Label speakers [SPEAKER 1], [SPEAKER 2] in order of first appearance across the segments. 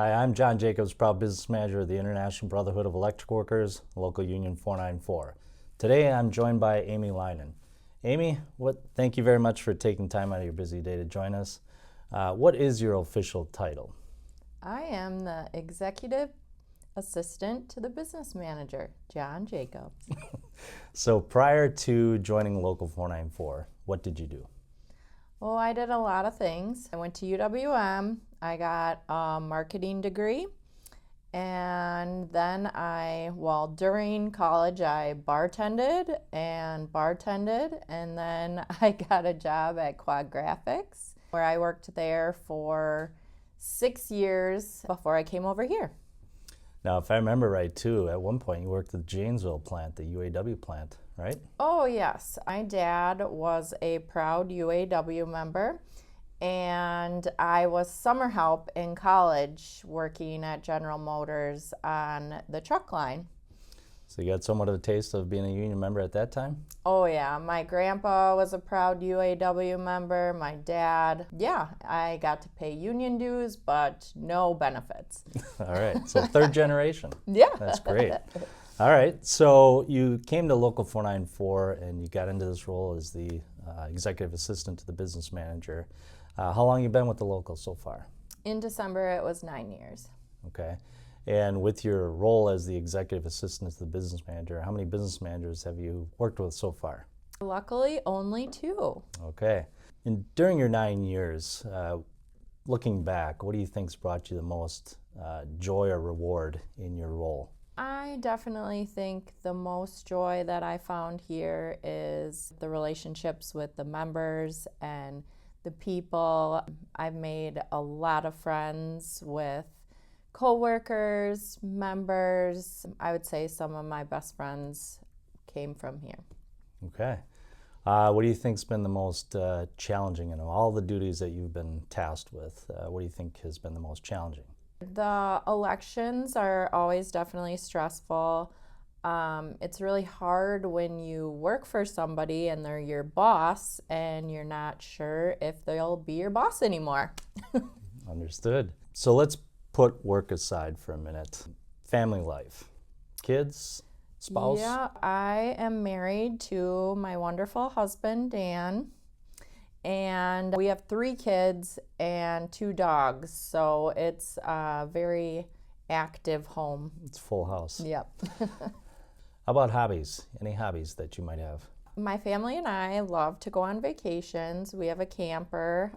[SPEAKER 1] Hi, I'm John Jacobs, proud business manager of the International Brotherhood of Electric Workers, Local Union 494. Today I'm joined by Amy Leinen. Amy, thank you very much for taking time out of your busy day to join us. What is your official title?
[SPEAKER 2] I am the executive assistant to the business manager, John Jacobs.
[SPEAKER 1] So prior to joining Local 494, what did you do?
[SPEAKER 2] Well, I did a lot of things. I went to UWM. I got a marketing degree. And then during college, I bartended. And then I got a job at Quad Graphics, where I worked there for 6 years before I came over here.
[SPEAKER 1] Now, if I remember right, too, at one point you worked at the Janesville plant, the UAW plant, right?
[SPEAKER 2] Oh, yes. My dad was a proud UAW member, and I was summer help in college working at General Motors on the truck line.
[SPEAKER 1] So you got somewhat of a taste of being a union member at that time?
[SPEAKER 2] Oh, yeah. My grandpa was a proud UAW member. My dad, I got to pay union dues, but no benefits.
[SPEAKER 1] All right, so third generation.
[SPEAKER 2] Yeah.
[SPEAKER 1] That's great. All right, so you came to Local 494 and you got into this role as the executive assistant to the business manager. How long have you been with the local so far?
[SPEAKER 2] In December, it was 9 years.
[SPEAKER 1] Okay. And with your role as the executive assistant to the business manager, how many business managers have you worked with so far?
[SPEAKER 2] Luckily, only 2.
[SPEAKER 1] Okay. And during your 9 years, looking back, what do you think's brought you the most joy or reward in your role?
[SPEAKER 2] I definitely think the most joy that I found here is the relationships with the members and the people. I've made a lot of friends with co-workers, members. I would say some of my best friends came from here.
[SPEAKER 1] Okay. What do you think's been the most challenging in all the duties that you've been tasked with? What do you think has been the most challenging?
[SPEAKER 2] The elections are always definitely stressful. It's really hard when you work for somebody and they're your boss and you're not sure if they'll be your boss anymore.
[SPEAKER 1] Understood. So let's put work aside for a minute. Family life, kids, spouse?
[SPEAKER 2] Yeah, I am married to my wonderful husband, Dan, and we have 3 kids and 2 dogs, so it's a very active home.
[SPEAKER 1] It's full house.
[SPEAKER 2] Yep.
[SPEAKER 1] How about hobbies? Any hobbies that you might have?
[SPEAKER 2] My family and I love to go on vacations. We have a camper.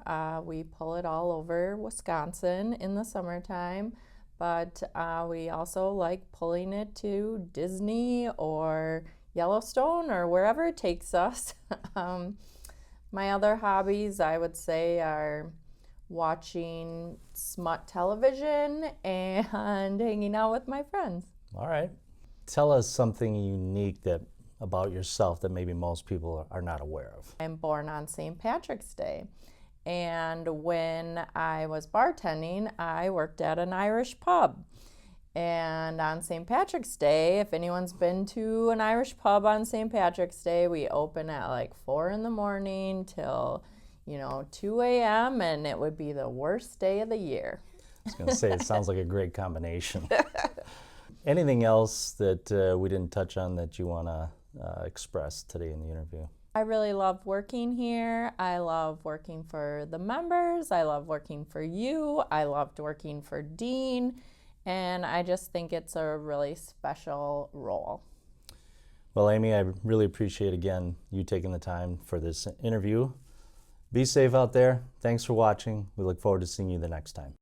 [SPEAKER 2] We pull it all over Wisconsin in the summertime, but we also like pulling it to Disney or Yellowstone or wherever it takes us. My other hobbies, I would say, are watching smut television and hanging out with my friends.
[SPEAKER 1] All right. Tell us something unique about yourself that maybe most people are not aware of.
[SPEAKER 2] I'm born on St. Patrick's Day. And when I was bartending, I worked at an Irish pub. And on St. Patrick's Day, if anyone's been to an Irish pub on St. Patrick's Day, we open at like 4 in the morning till 2 a.m. and it would be the worst day of the year.
[SPEAKER 1] I was going to say, it sounds like a great combination. Anything else that we didn't touch on that you want to express today in the interview?
[SPEAKER 2] I really love working here. I love working for the members. I love working for you. I loved working for Dean. And I just think it's a really special role.
[SPEAKER 1] Well, Amy, I really appreciate, again, you taking the time for this interview. Be safe out there. Thanks for watching. We look forward to seeing you the next time.